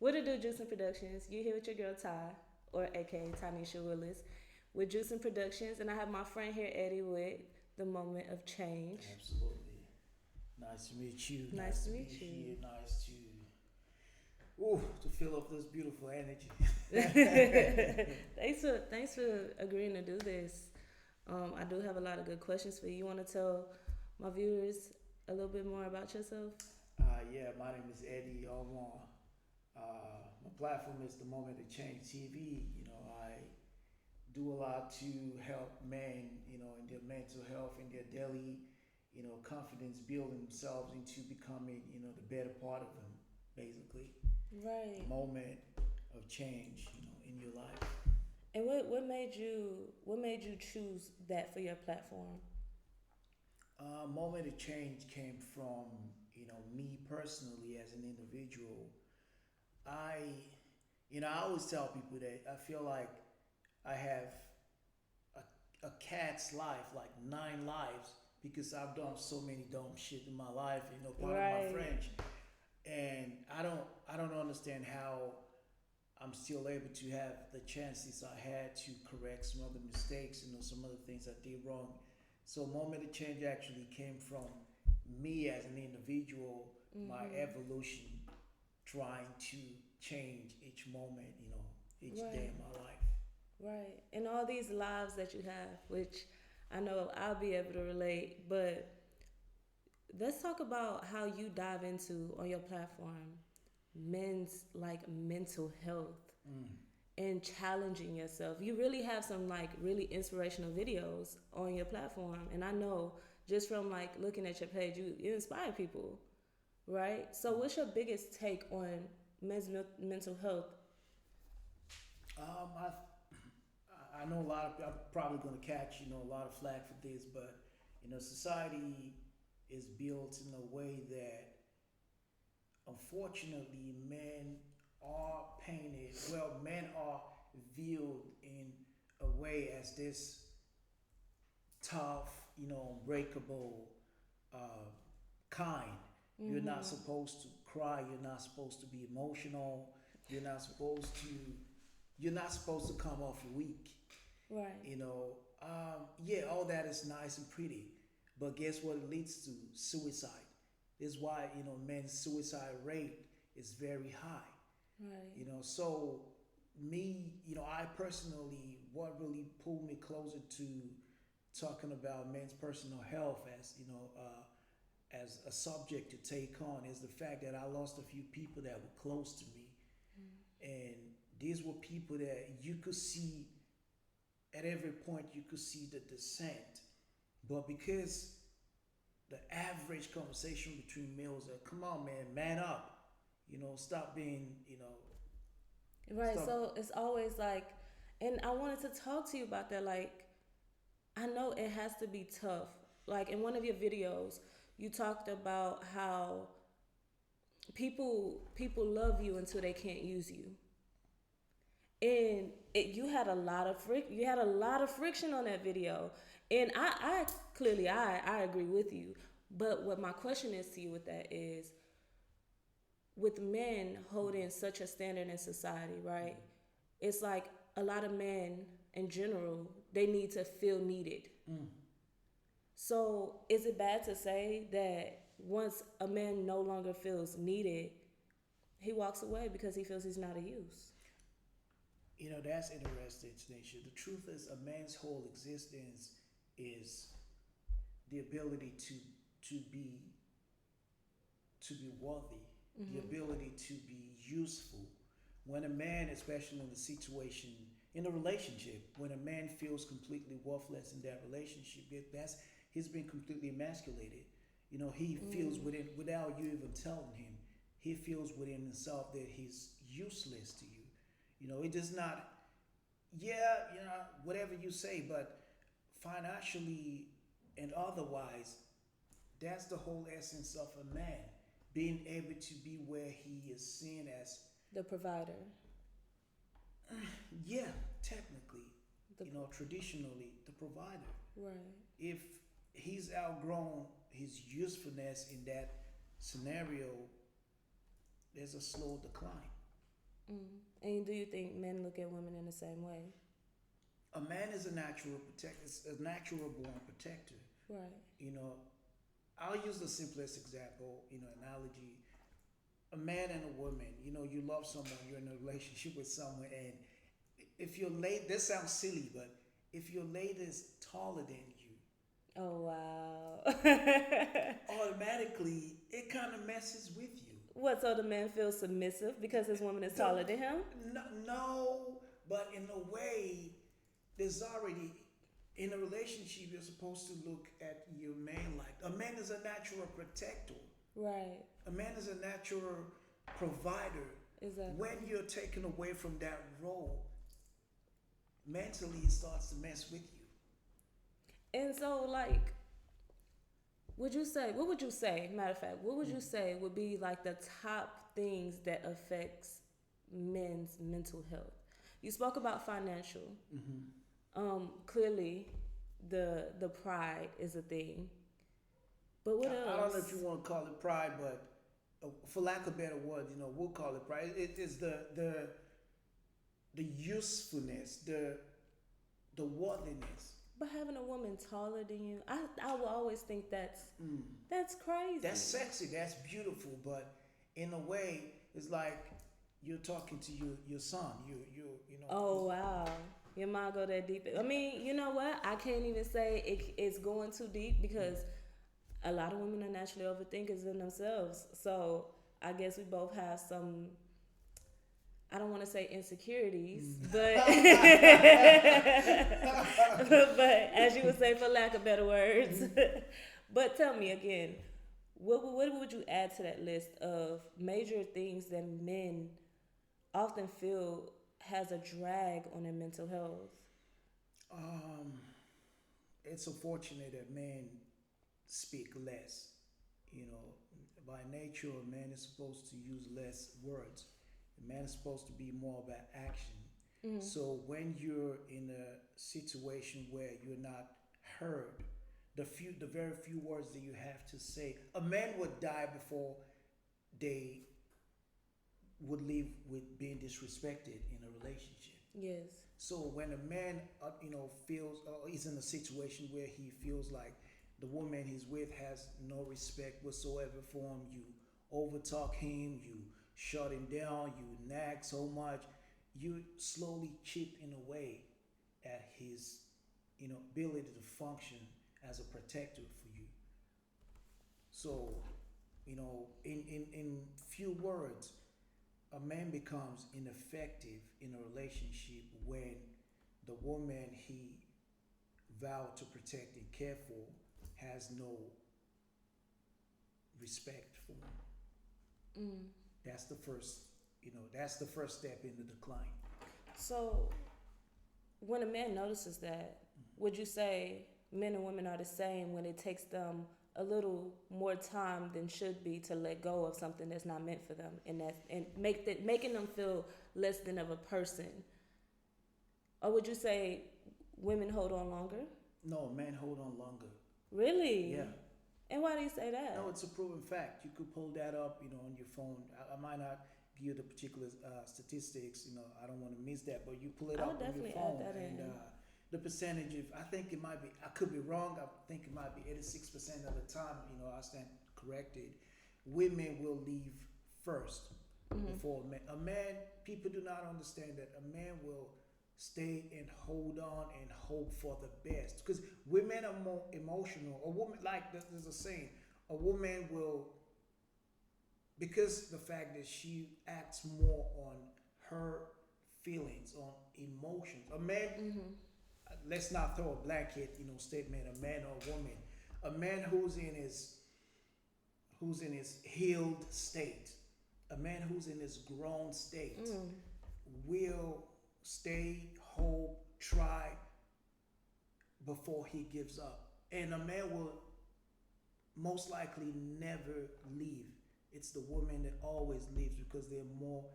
What to do, Juic'N Productions? You here with your girl Ty, or aka Tanisha Willis, with Juic'N Productions, and I have my friend here, Eddie, with the Moment of Change. Absolutely. Nice to meet you. Nice Nice to to be meet you. here. Nice to fill up this beautiful energy. thanks for agreeing to do this. I do have a lot of good questions for you. You want to tell my viewers a little bit more about yourself? Yeah, my name is Eddie Omar. My platform is the Moment of Change TV. I do a lot to help men, in their mental health, in their daily, confidence, building themselves into becoming, the better part of them, basically. Right. Moment of change, in your life. And what made you choose that for your platform? Moment of change came from, me personally as an individual. I, I always tell people that I feel like I have a cat's life, like 9 lives, because I've done so many dumb shit in my life. Pardon my Right. French, and I don't understand how I'm still able to have the chances I had to correct some other mistakes, some other things I did wrong. So moment of change actually came from me as an individual, my Mhm. evolution, trying to change each moment, each day Right. of my life. Right. And all these lives that you have, which I know I'll be able to relate, but let's talk about how you dive into on your platform men's like mental health Mm. and challenging yourself. You really have some like really inspirational videos on your platform, and I know just from like looking at your page, you inspire people, right? So, what's your biggest take on mental health? Um, I know a lot of. I'm probably going to catch a lot of flack for this, but society is built in a way that unfortunately men are painted. Well, men are viewed in a way as this tough, unbreakable uh, kind. You're not Mm-hmm. supposed to cry. You're not supposed to be emotional. You're not supposed to. You're not supposed to come off weak. Right. Yeah, all that is nice and pretty, but guess what it leads to? Suicide. This is why men's suicide rate is very high. Right. So me, I personally, what really pulled me closer to talking about men's personal health as a subject to take on is the fact that I lost a few people that were close to me, and these were people that you could see at every point you could see the descent, but because the average conversation between males are, come on man up, stop being, Right. stop. So it's always like, and I wanted to talk to you about that. Like, I know it has to be tough. Like in one of your videos, you talked about how people love you until they can't use you, and you had a lot of you had a lot of friction on that video, and I clearly I agree with you. But what my question is to you with that is, with men holding such a standard in society, right? It's like a lot of men in general, they need to feel needed. Mm. So is it bad to say that once a man no longer feels needed, he walks away because he feels he's not a use? That's interesting, Tanisha. The truth is, a man's whole existence is the ability to be worthy, the Mm-hmm. ability to be useful. When a man, especially in the situation, in a relationship, when a man feels completely worthless in that relationship, that's he's been completely emasculated. He feels Mm. without you even telling him, he feels within himself that he's useless to you. It does not, yeah, whatever you say, but financially and otherwise, that's the whole essence of a man, being able to be where he is seen as, The provider. yeah, technically, The traditionally, the provider. right. If he's outgrown his usefulness in that scenario, there's a slow decline. Mm. And do you think men look at women in the same way? A man is a natural protector, a natural born protector. Right. You know, I'll use the simplest example, analogy. A man and a woman, you love someone, you're in a relationship with someone, and if your late, this sounds silly, but if your lady is taller than you, Oh wow. automatically it kind of messes with you. What? So the man feels submissive because his woman is The, taller than him? no, no, but in a way, there's already in a relationship you're supposed to look at your man like a man is a natural protector. Right. A man is a natural provider. Exactly. When you're taken away from that role, mentally it starts to mess with you. And so, like, what would you say, matter of fact, what would you say would be like the top things that affects men's mental health? You spoke about financial. Mm-hmm. Clearly, the pride is a thing. But what I don't know if else? you want to call it pride, but for lack of better words, we'll call it pride. It is the usefulness, the worthiness. But having a woman taller than you, I will always think Mm. that's That's crazy. sexy. That's beautiful. But in a way, it's like you're talking to your son. Oh wow. Your mind go that deep. I mean, you know what? I can't even say it's going too deep because a lot of women are naturally overthinkers in themselves. So I guess we both have some. I don't want to say insecurities, but but as you would say, for lack of better words. But tell me again, what would you add to that list of major things that men often feel has a drag on their mental health? um, it's unfortunate that men speak less. You know, by nature, a man is supposed to use less words. A man is supposed to be more about action. Mm. So when you're in a situation where you're not heard, the very few words that you have to say, a man would die before they would leave with being disrespected in a relationship. Yes. So when a man, feels is in a situation where he feels like the woman he's with has no respect whatsoever for him, you overtalk him, you shut him down, you nag so much, you slowly chip in away at his, ability to function as a protector for you. So, in few words, a man becomes ineffective in a relationship when the woman he vowed to protect and care for has no respect for him. Mm. That's the first, that's the first step in the decline. So when a man notices that, would you say men and women are the same when it takes them a little more time than should be to let go of something that's not meant for them, and making them feel less than of a person? Or would you say women hold on longer? No, men hold on longer. Really? Yeah. And why do you say No, that? it's a proven fact. You could pull that up, on your phone. I might not give you the particular statistics. I don't want to miss that, but you pull it I would up on your definitely add phone, that and in. the percentage of, I think it might be, I could be wrong. I think it might be 86% of the time. I stand corrected. Women will leave first Mm-hmm. before a man. A man, people do not understand that a man will stay and hold on and hope for the best, because women are more emotional. A woman, like there's a saying, a woman will, because the fact that she acts more on her feelings, on emotions. A man, Mm-hmm. let's not throw a blanket, statement. A man or a woman, a man who's in his healed state, a man who's in his grown state, Mm. will stay, hope, try before he gives up. And a man will most likely never leave. It's the woman that always leaves because they're more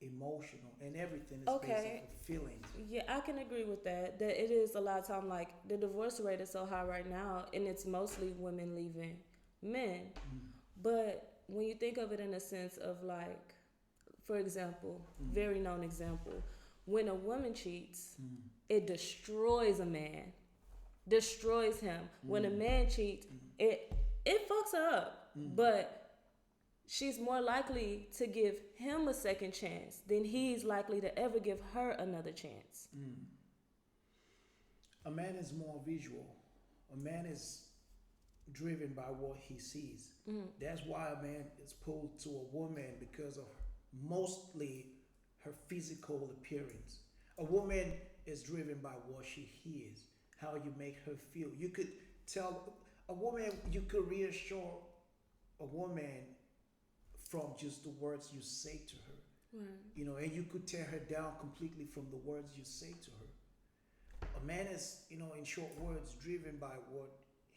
emotional, and everything is based Okay. off of feelings. Yeah, I can agree with that. That it is a lot of time, like the divorce rate is so high right now, and it's mostly women leaving men. Mm. But when you think of it in a sense of like, for example, very known example, when a woman cheats, it destroys a man, destroys him. When a man cheats, it fucks her up, but she's more likely to give him a second chance than he's likely to ever give her another chance. A man is more visual. A man is driven by what he sees. That's why a man is pulled to a woman because of mostly her physical appearance. A woman is driven by what she hears, how you make her feel. You could tell a woman, you could reassure a woman from just the words you say to her. Right. You know, and you could tear her down completely from the words you say to her. A man is, you know, in short words, driven by what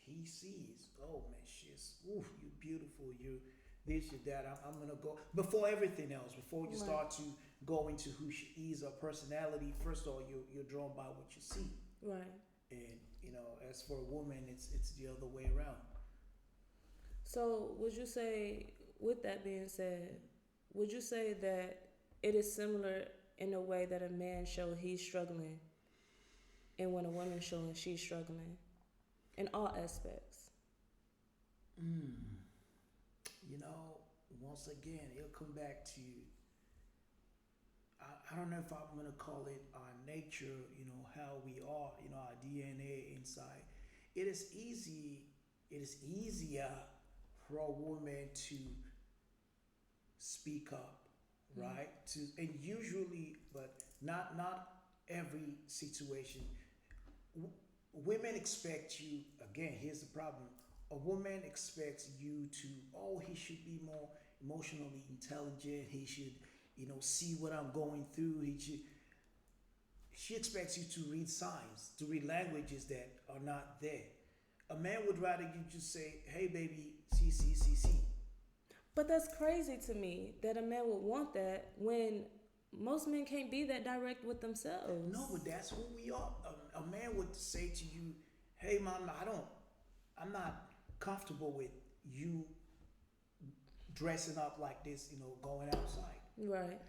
he sees. Oh man, she's, ooh, you beautiful, you this, you that. I'm gonna go before everything else. Before you start to go into who she is, her personality. First of all, you're drawn by what you see. Right. And you know, as for a woman, it's the other way around. So, would you say, with that being said, would you say that it is similar in a way that a man shows he's struggling, and when a woman showing she's struggling, in all aspects? You know, once again, it'll come back to, I don't know if I'm going to call it our nature, you know, how we are, you know, our DNA inside. It is easier for a woman to speak up, right? And usually, but not every situation. Women expect you, again, here's the problem. A woman expects you to, oh, he should be more emotionally intelligent. He should, you know, see what I'm going through. She expects you to read signs, to read languages that are not there. A man would rather you just say, hey, baby, see. But that's crazy to me that a man would want that when most men can't be that direct with themselves. No, but that's who we are. A man would say to you, hey, mama, I'm not comfortable with you dressing up like this, you know, going outside. Right.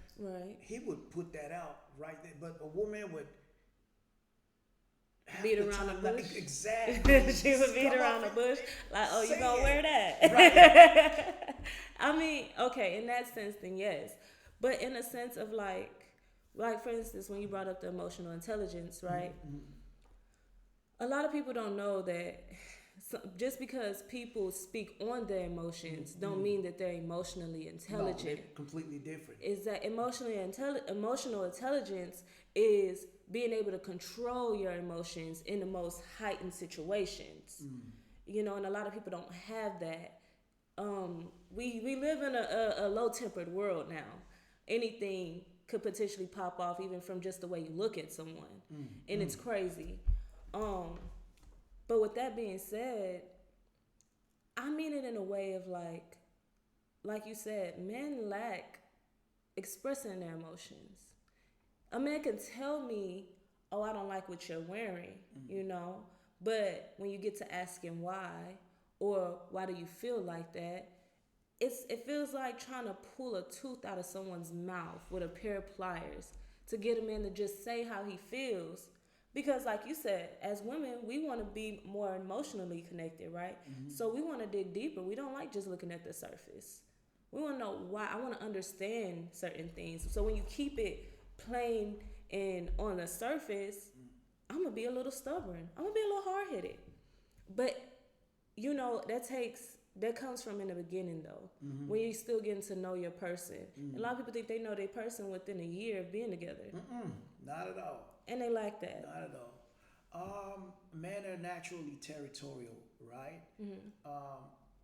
He would put that out right there. But a woman would beat around the bush. Exactly. She would beat around the bush. Like, oh, you gonna wear that? Right. I mean, okay, in that sense, then yes. But in a sense of like for instance, when you brought up the emotional intelligence, right? A lot of people don't know that just because people speak on their emotions don't mean that they're emotionally intelligent. No, they're completely different. Is that emotional intelligence is being able to control your emotions in the most heightened situations. You know, and a lot of people don't have that. We live in a low-tempered world now. Anything could potentially pop off even from just the way you look at someone. And it's crazy. But with that being said, I mean it in a way of like you said, men lack expressing their emotions. A man can tell me, oh, I don't like what you're wearing, you know, but when you get to asking why, or why do you feel like that, it feels like trying to pull a tooth out of someone's mouth with a pair of pliers to get a man to just say how he feels. Because like you said, as women, we want to be more emotionally connected, right? So we want to dig deeper. We don't like just looking at the surface. We want to know why. I want to understand certain things. So when you keep it plain and on the surface, I'm going to be a little stubborn. I'm going to be a little hard-headed. But, you know, that comes from in the beginning, though, when you're still getting to know your person. A lot of people think they know their person within a year of being together. Not at all. And they like that. Not at all. Men are naturally territorial, right?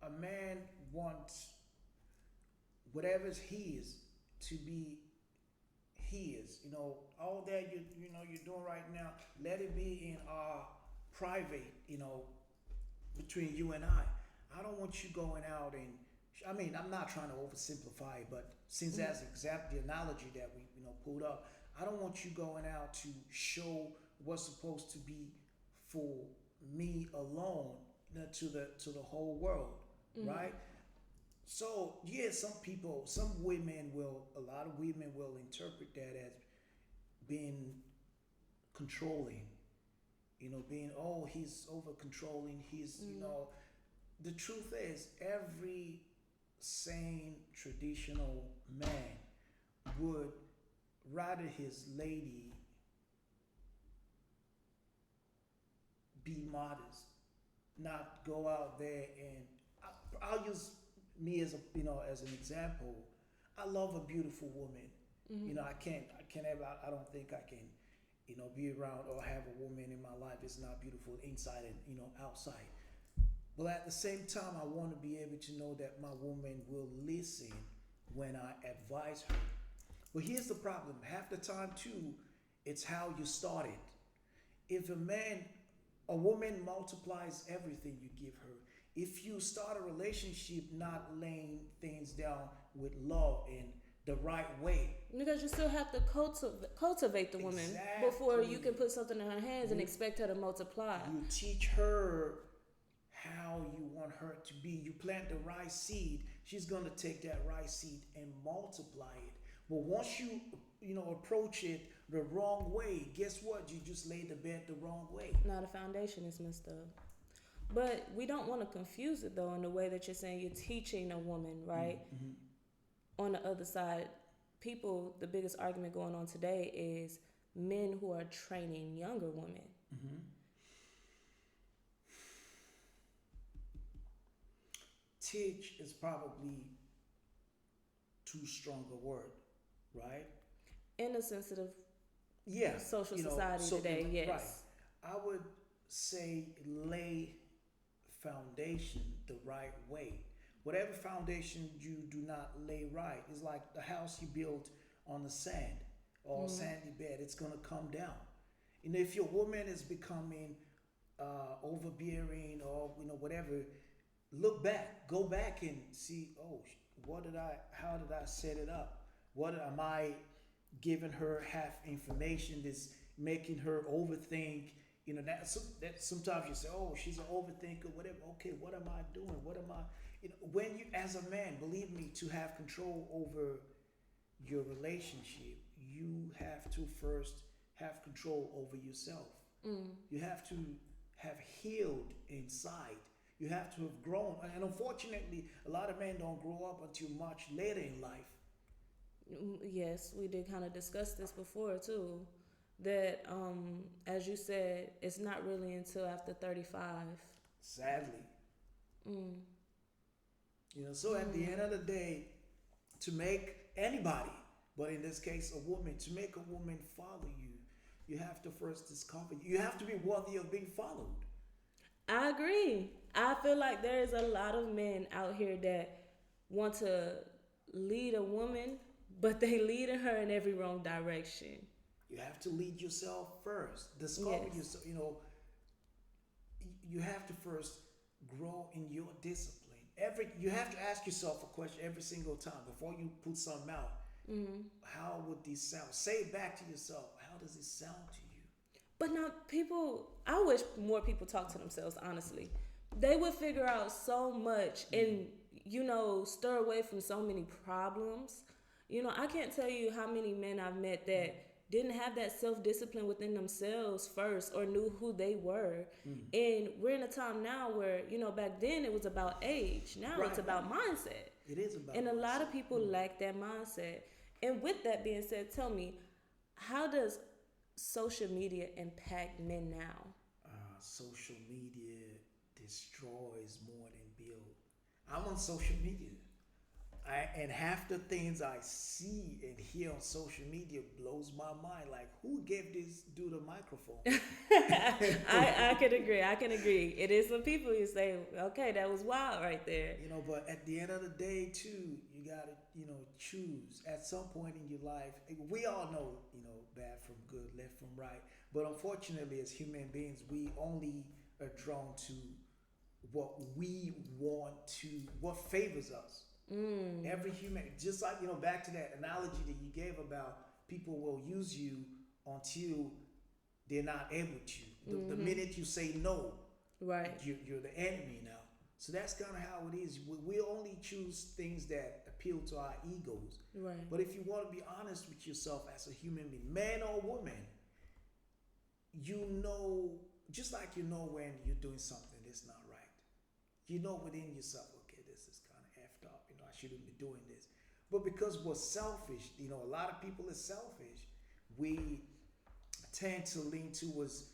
A man wants whatever's his to be his. You know, all that you're doing right now, let it be in our private, you know, between you and I don't want you going out and, I mean, I'm not trying to oversimplify it, but since that's the analogy that we, you know, pulled up, I don't want you going out to show what's supposed to be for me alone, you know, to the whole world, right? So yeah, some women will, a lot of women will interpret that as being controlling. Being, oh, he's over controlling. He's, the truth is, every sane traditional man would rather his lady be modest, not go out there and I'll use me as as an example. I love a beautiful woman. I can't ever. I don't think I can, be around or have a woman in my life that's not beautiful inside and outside. But at the same time, I want to be able to know that my woman will listen when I advise her. But here's the problem: half the time too, it's how you start it. If a woman multiplies everything you give her. If you start a relationship not laying things down with love and the right way, Because you still have to cultivate the woman before you can exactly, put something in her hands and you expect her to multiply. you teach her how you want her to be. You plant the right seed, she's gonna take that right seed and multiply it. But once you approach it the wrong way, guess what? You just laid the bed the wrong way. Now the foundation is messed up. But we don't want to confuse it though in the way that you're saying you're teaching a woman, right? Mm-hmm. On the other side, the biggest argument going on today is men who are training younger women. Mm-hmm. Teach is probably too strong a word, right? In a sensitive Yeah, social society today, yes. right. I would say lay foundation the right way. Whatever foundation you do not lay right is like the house you built on the sand or sandy bed. It's gonna come down. If your woman is becoming overbearing or whatever, look back, go back and see. Oh, how did I set it up? What am I giving her half information that's making her overthink? That sometimes you say, oh, she's an overthinker, whatever. Okay, what am I doing? What am I? When you, as a man, believe me, to have control over your relationship, you have to first have control over yourself. You have to have healed inside. You have to have grown. And unfortunately, a lot of men don't grow up until much later in life. Yes, we did kind of discuss this before too. That, as you said, it's not really until after 35. Sadly. Mm. So at the end of the day, to make anybody, but in this case, a woman, to make a woman follow you, you have to first discover, you have to be worthy of being followed. I agree. I feel like there is a lot of men out here that want to lead a woman, but they leading her in every wrong direction. You have to lead yourself first. Discover Yes. yourself. You have to first grow in your discipline. You have to ask yourself a question every single time before you put something out. How would this sound? Say it back to yourself. How does it sound to you? But now I wish more people talk to themselves, honestly. They would figure out so much and, stir away from so many problems. I can't tell you how many men I've met that didn't have that self-discipline within themselves first or knew who they were. And we're in a time now where, back then it was about age. Now Right. it's about mindset. It is about And a lot of mindset. people lack that mindset. And with that being said, tell me, how does social media impact men now? Social media destroys more than build. I'm on social media. And half the things I see and hear on social media blows my mind. Like, who gave this dude a microphone? I can agree. I can agree. It is some people you say, okay, that was wild right there. But at the end of the day, too, you gotta, choose. At some point in your life, we all know, bad from good, left from right. But unfortunately, as human beings, we only are drawn to what we want to, what favors us. Every human, just like, back to that analogy that you gave about people will use you until they're not able to. The minute you say no, Right. you're the enemy now. So that's kind of how it is. We only choose things that appeal to our egos. Right. But if you want to be honest with yourself as a human being, man or woman, you know, just like you know when you're doing something that's not right. You know within yourself, okay, this is kind of effed up. You know, I shouldn't be doing this. But because we're selfish, you know, a lot of people are selfish. We tend to lean towards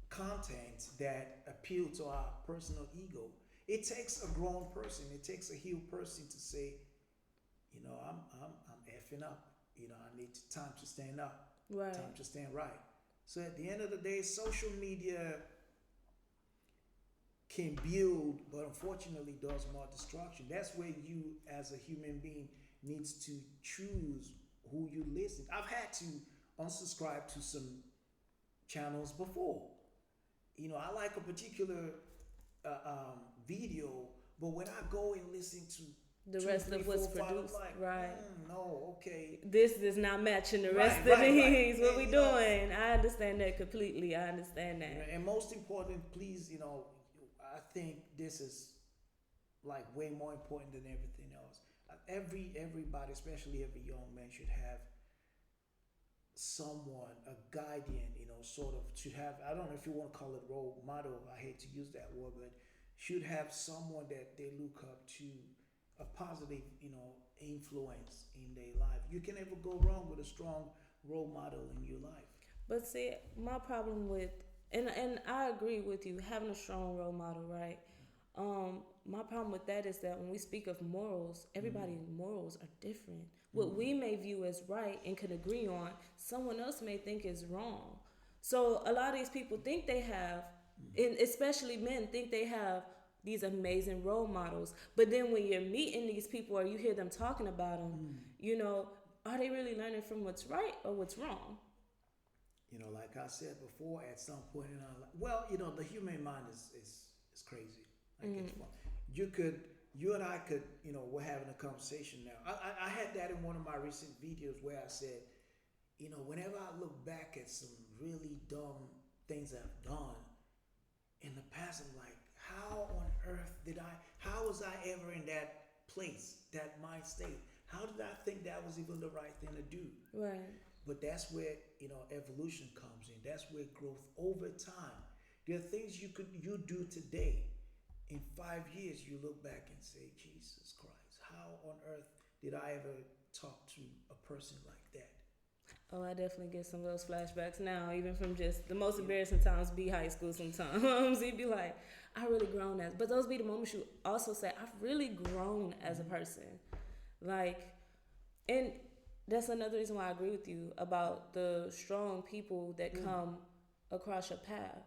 content that appeal to our personal ego. It takes a grown person, it takes a healed person to say, you know, I'm effing up. You know, I need time to stand up, Right. time to stand right. So at the end of the day, social media can build, but unfortunately does more destruction. That's where you, as a human being, needs to choose who you listen. I've had to unsubscribe to some channels before. You know, I like a particular video, but when I go and listen to The two, rest three, of what's four, five, produced. I'm like, Right. no, okay, This is not matching the rest right, of right, right. these. What And, we you know, doing? I understand that completely. I understand that. and most important, please, you know, I think this is like way more important than everything else. Everybody, especially every young man, should have someone, a guardian, you know, sort of should have, I don't know if you want to call it role model, I hate to use that word, but should have someone that they look up to, a positive, you know, influence in their life. You can never go wrong with a strong role model in your life. But see, my problem with and I agree with you having a strong role model, right? My problem with that is that when we speak of morals, everybody's morals are different. What we may view as right and can agree on, someone else may think is wrong. So a lot of these people think they have, and especially men think they have these amazing role models. But then when you're meeting these people or you hear them talking about them, you know, are they really learning from what's right or what's wrong? You know, like I said before, at some point in our life, well, you know, the human mind is crazy. Like it's fun. You and I could, you know, we're having a conversation now. I had that in one of my recent videos where I said, you know, whenever I look back at some really dumb things I've done in the past, I'm like, how on earth how was I ever in that place, that mind state? How did I think that was even the right thing to do? Right. But that's where, you know, evolution comes in. That's where growth over time. There are things you do today. In 5 years, you look back and say, Jesus Christ, how on earth did I ever talk to a person like that? Oh, I definitely get some of those flashbacks now, even from just the most embarrassing times be high school sometimes. You'd be like, I really grown as, but those be the moments you also say, I've really grown as a person. Like, and that's another reason why I agree with you about the strong people that come across your path.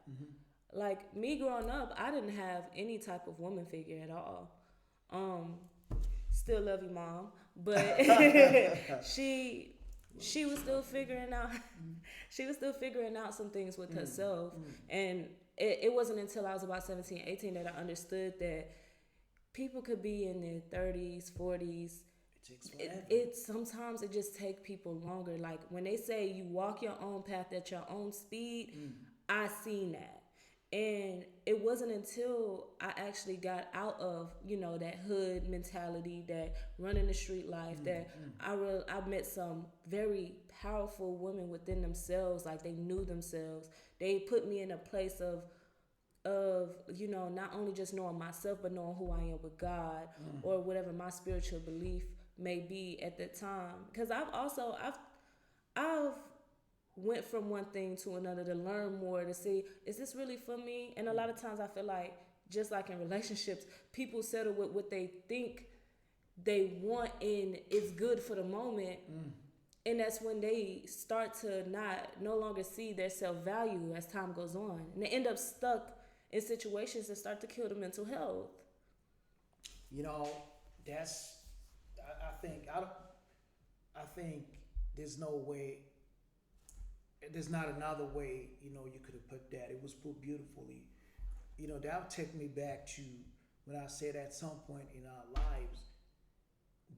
Like me growing up, I didn't have any type of woman figure at all. Um, Still love you, mom, but she was still figuring out some things with herself, and it wasn't until I was about 17, 18 that I understood that people could be in their 30s, 40s. It takes forever. It sometimes it just take people longer. Like when they say you walk your own path at your own speed, I seen that. And it wasn't until I actually got out of, you know, that hood mentality, that running the street life, that I met some very powerful women within themselves. Like they knew themselves. They put me in a place of you know, not only just knowing myself, but knowing who I am with God or whatever my spiritual belief may be at that time. Because I've went from one thing to another to learn more, to see, is this really for me? And a lot of times I feel like, just like in relationships, people settle with what they think they want and it's good for the moment. And that's when they start to no longer see their self-value as time goes on. And they end up stuck in situations that start to kill the mental health. You know, that's, I think there's no way, there's not another way, you know, you could have put that. It was put beautifully. You know, that'll take me back to when I said at some point in our lives,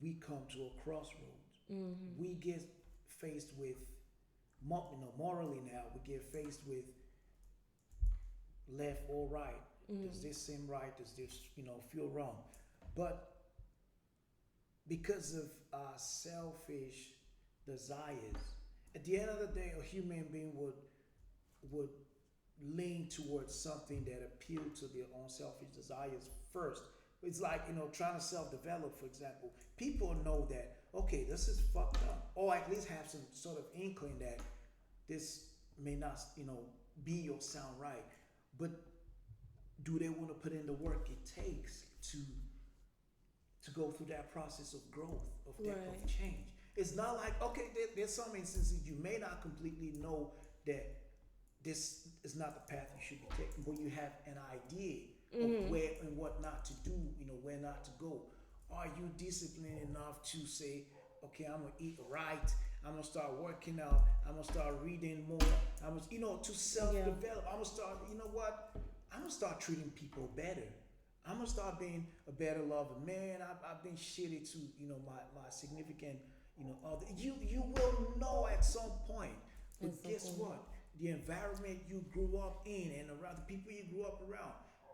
we come to a crossroads. We get faced with, you know, morally now, we get faced with left or right. Does this seem right? Does this, feel wrong? But because of selfish desires, at the end of the day, a human being would lean towards something that appealed to their own selfish desires first. It's like, trying to self-develop, for example. People know that, okay, this is fucked up, or at least have some sort of inkling that this may not, be or sound right. But do they want to put in the work it takes to go through that process of growth, of change? It's not like, okay, there's some instances you may not completely know that this is not the path you should be taking, but you have an idea of where and what not to do, where not to go. Are you disciplined enough to say, okay, I'm gonna eat right, I'm gonna start working out, I'm gonna start reading more, I'm gonna, to self-develop. I'm gonna start, I'm gonna start treating people better. I'm gonna start being a better lover. Man, I've been shitty to, my significant, other. You will know at some point. But guess what? The environment you grew up in and around the people you grew up around,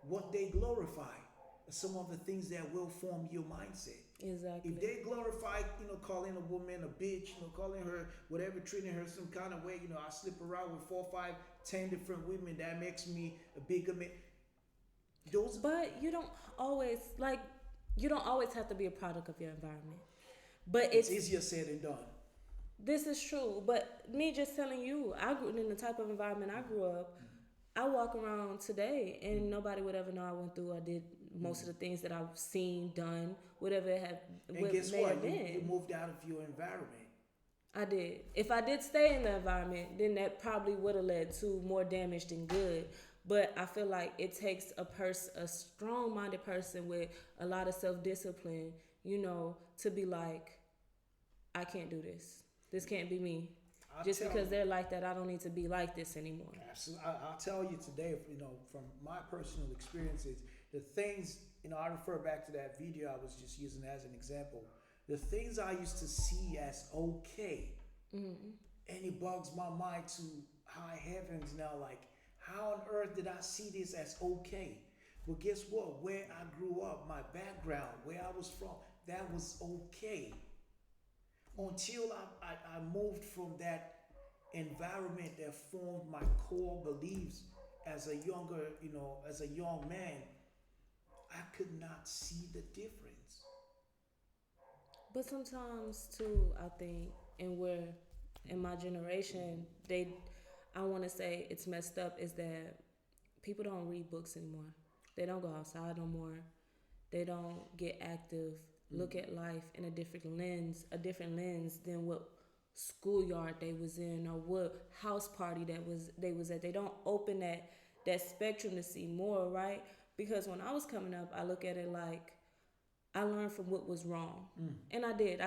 what they glorify are some of the things that will form your mindset. Exactly. If they glorify, calling a woman a bitch, calling her whatever, treating her some kind of way, I slip around with 4, 5, 10 different women, that makes me a bigger man. But you don't always have to be a product of your environment. But it's easier said than done. This is true, but me just telling you, I grew in the type of environment I grew up. I walk around today and nobody would ever know I went through or did most of the things that I've seen, done, whatever it have. And guess what? You moved out of your environment. I did. If I did stay in the environment, then that probably would have led to more damage than good. But I feel like it takes a strong-minded person with a lot of self-discipline, to be like, I can't do this. This can't be me. Just because they're like that, I don't need to be like this anymore. Absolutely. I'll tell you today, from my personal experiences, the things, I refer back to that video I was just using as an example. The things I used to see as okay, and it bugs my mind to high heavens now, like, how on earth did I see this as okay? Well, guess what? Where I grew up, my background, where I was from, that was okay. Until I moved from that environment that formed my core beliefs as a young man, I could not see the difference. But sometimes too, I think, and where in my generation, I want to say it's messed up, is that people don't read books anymore. They don't go outside no more. They don't get active, look at life in a different lens than what schoolyard they was in or what house party they was at. They don't open that spectrum to see more, right? Because when I was coming up, I look at it like I learned from what was wrong. And I did.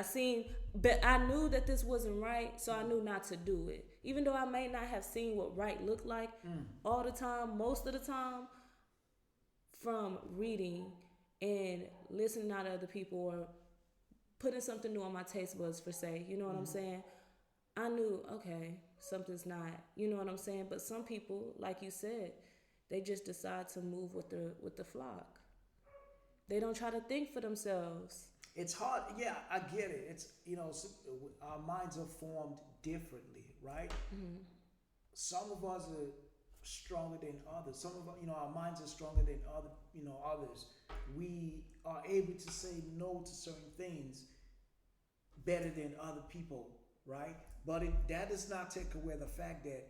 But I knew that this wasn't right, so I knew not to do it. Even though I may not have seen what right looked like all the time, most of the time, from reading and listening to other people or putting something new on my taste buds, for say, you know what I'm saying? I knew, okay, something's not, you know what I'm saying? But some people, like you said, they just decide to move with the flock. They don't try to think for themselves. It's hard. Yeah, I get it. It's, our minds are formed differently, right? Some of us are stronger than others. Some of us, our minds are stronger than others. We are able to say no to certain things better than other people, right? But that does not take away the fact that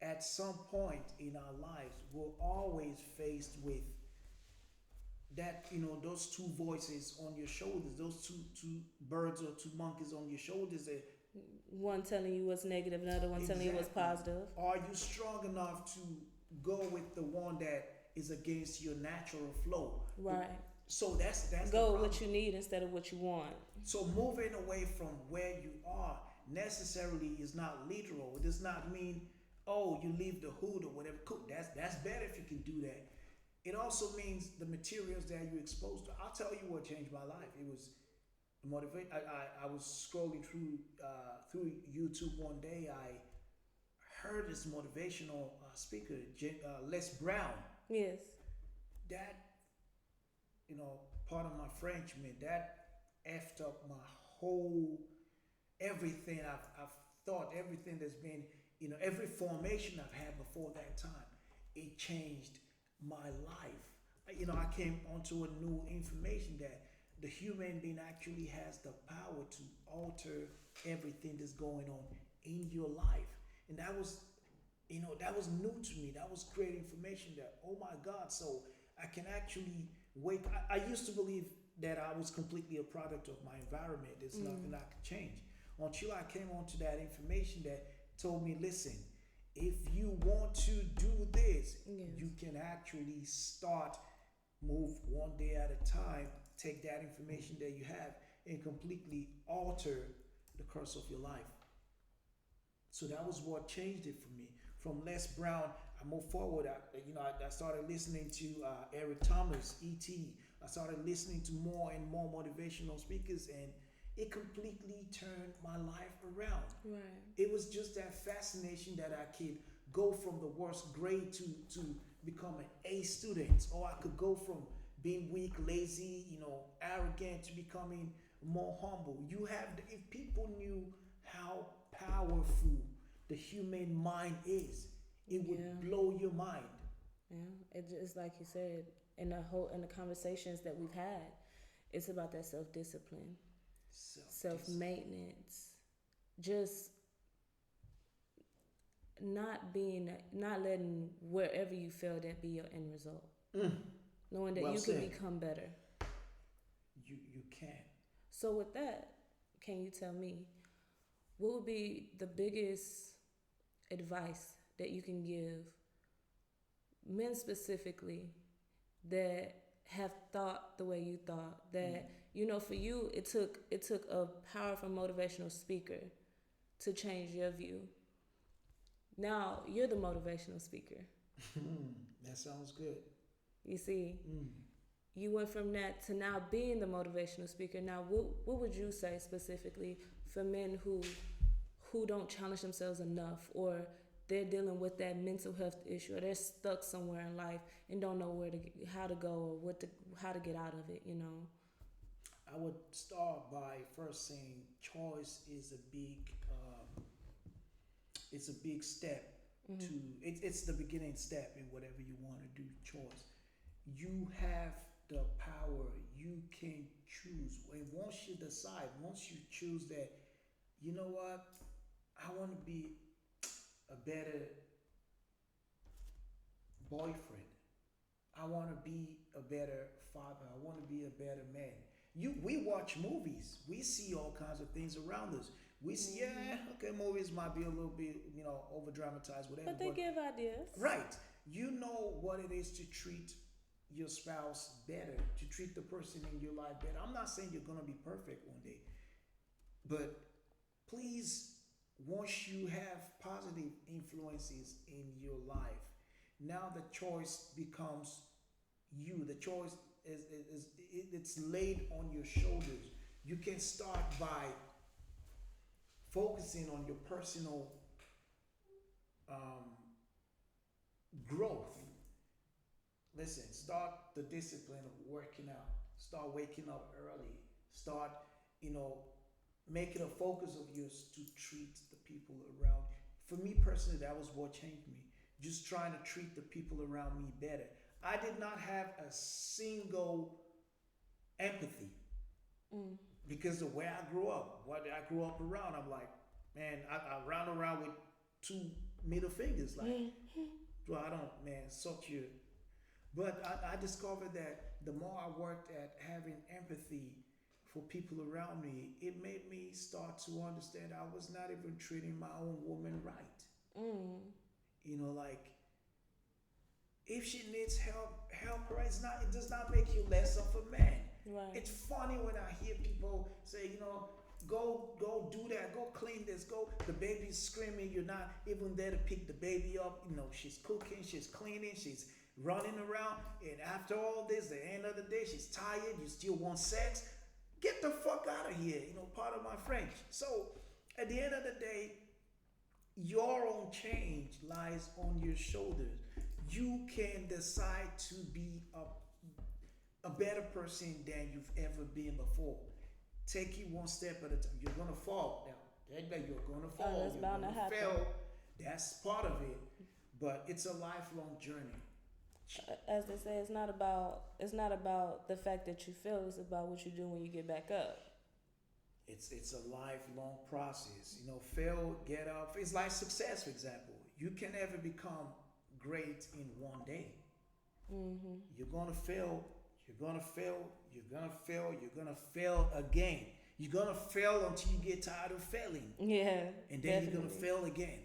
at some point in our lives, we're always faced with that, those two voices on your shoulders, those two birds or two monkeys on your shoulders that one telling you what's negative, another one telling you what's positive. Are you strong enough to go with the one that is against your natural flow? Right. So that's go with what you need instead of what you want. So moving away from where you are necessarily is not literal. It does not mean, oh, you leave the hood or whatever. Cool. That's better if you can do that. It also means the materials that you're exposed to. I'll tell you what changed my life. It was motivate. I was scrolling through YouTube one day. I heard this motivational speaker, Les Brown. Yes. that, part of my French, man, that effed up my whole everything I've thought, everything that's been, every formation I've had before that time. It changed my life. I came onto a new information that the human being actually has the power to alter everything that's going on in your life. And that was new to me. That was great information that, oh my God, so I can actually wake. I used to believe that I was completely a product of my environment. There's nothing I could change. Until I came onto that information that told me, listen, if you want to do this, Yes. you can actually start, move one day at a time, take that information that you have and completely alter the course of your life. So that was what changed it for me. From Les Brown, I moved forward. I started listening to Eric Thomas, E.T. I started listening to more and more motivational speakers, and it completely turned my life around. Right. It was just that fascination that I could go from the worst grade to become an A student, or I could go from being weak, lazy, arrogant to becoming more humble. If people knew how powerful the human mind is, it would Yeah. blow your mind. Yeah. It just like you said, in the conversations that we've had, it's about that self discipline, self Self-discipline. maintenance, just not letting wherever you fail that be your end result. Mm, Knowing that well you can said. become better. You can. So with that, can you tell me what would be the biggest advice that you can give men specifically that have thought the way you thought, that for you it took a powerful motivational speaker to change your view. Now you're the motivational speaker. That sounds good. You see, Mm. you went from that to now being the motivational speaker. Now what would you say specifically for men who don't challenge themselves enough, or they're dealing with that mental health issue, or they're stuck somewhere in life and don't know how to go, or how to get out of it, I would start by first saying choice is a big step to it's the beginning step in whatever you want to do. Choice. You have the power. You can choose. And once you decide, once you choose that, you know what, I want to be a better boyfriend. I want to be a better father. I want to be a better man. We watch movies. We see all kinds of things around us. We see, yeah, okay, movies might be a little bit, over dramatized, whatever. but they give ideas. Right. You know what it is to treat your spouse better, to treat the person in your life better. I'm not saying you're gonna be perfect one day, but please, once you have positive influences in your life, now the choice becomes you. The choice is it's laid on your shoulders. You can start by focusing on your personal um, growth. Listen, start the discipline of working out. Start waking up early. Start, you know, make it a focus of yours to treat the people around. For me personally, that was what changed me. Just trying to treat the people around me better. I did not have a single empathy because the way I grew up, what I grew up around, I'm like, man, I ran around with two middle fingers, like, well, I don't, man, such you. But I discovered that the more I worked at having empathy for people around me, it made me start to understand I was not even treating my own woman right. You know, like, if she needs help her. It does not make you less of a man. Right. It's funny when I hear people say, go do that, go clean this, go. The baby's screaming, you're not even there to pick the baby up. She's cooking, she's cleaning, she's running around, and after all this, the end of the day, she's tired. You still want sex? Get the fuck out of here. Part of my French. So at the end of the day, your own change lies on your shoulders. you can decide to be a better person than you've ever been before. Take it one step at a time. You're gonna fall now. You're gonna fall. That's You're bound to gonna happen. fail. That's part of it. But it's a lifelong journey. As they say, it's not about the fact that you fail. It's about what you do when you get back up. It's a lifelong process. Fail, get up. It's like success, for example. You can never become great in one day. You're gonna fail. You're gonna fail. You're gonna fail. You're gonna fail again. You're gonna fail until you get tired of failing, Yeah, and then definitely. you're gonna fail again.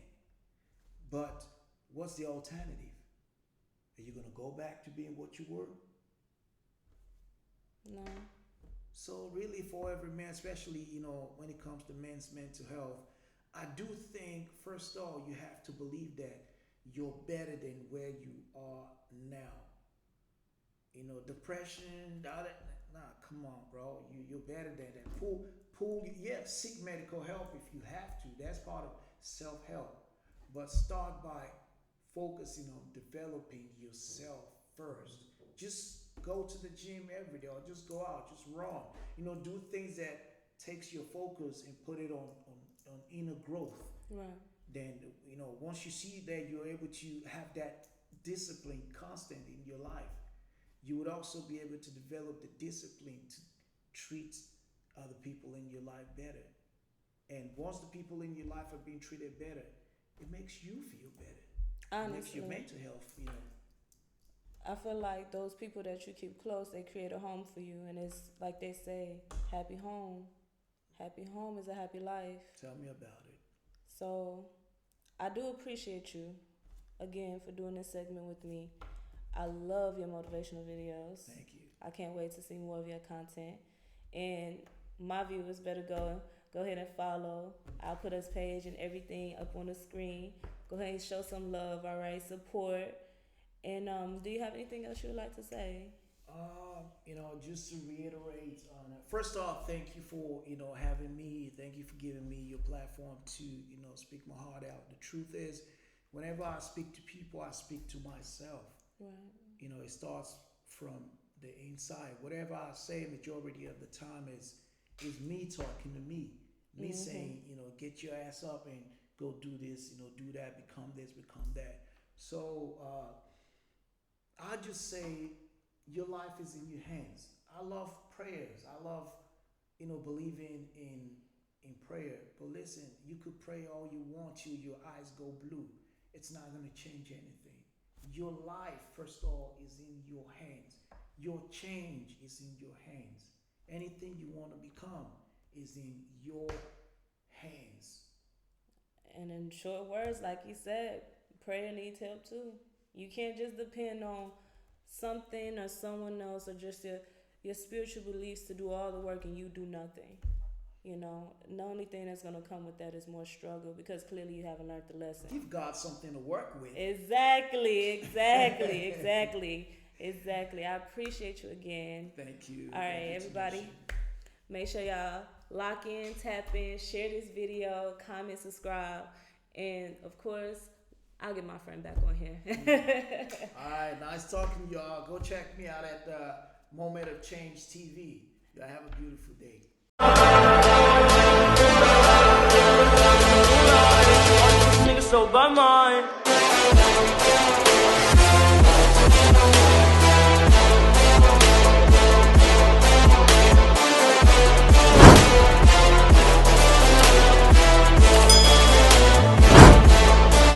But what's the alternative? Are you gonna go back to being what you were? No. So really, for every man, especially when it comes to men's mental health, I do think first of all you have to believe that you're better than where you are now. Depression, all that. Nah, come on, bro. You're better than that. Yeah, seek medical help if you have to. That's part of self-help. But start by focusing on developing yourself first. Just go to the gym every day, or just go out, just run. Do things that takes your focus and put it on inner growth. Right. Then once you see that you're able to have that discipline constant in your life, you would also be able to develop the discipline to treat other people in your life better. And once the people in your life are being treated better, it makes you feel better. Honestly, It makes your mental health. I feel like those people that you keep close, they create a home for you, and it's like they say, happy home. Happy home is a happy life. Tell me about it. So, I do appreciate you again for doing this segment with me. I love your motivational videos. Thank you. I can't wait to see more of your content. And my viewers better go ahead and follow. I'll put his page and everything up on the screen. Go ahead and show some love, all right? Support. And do you have anything else you would like to say? Just to reiterate on it. First off, thank you for, having me. Thank you for giving me your platform to, speak my heart out. The truth is, whenever I speak to people, I speak to myself. Right. It starts from the inside. Whatever I say, majority of the time is me talking to me. Me saying, get your ass up and go do this, do that, become this, become that. So I just say your life is in your hands. I love prayers. I love, believing in prayer. But listen, you could pray all you want till your eyes go blue. It's not going to change anything. Your life, first of all, is in your hands. Your change is in your hands. Anything you want to become is in your hands. And in short words, like you said, prayer needs help too. You can't just depend on something or someone else or just your spiritual beliefs to do all the work and you do nothing. The only thing that's going to come with that is more struggle because clearly you haven't learned the lesson. Give God something to work with. Exactly. I appreciate you again. Thank you. All right, everybody. Make sure y'all lock in, tap in, share this video, comment, subscribe, and of course, I'll get my friend back on here. All right, nice talking to y'all. Go check me out at Moment of Change TV. Y'all have a beautiful day. Nigga so by mine.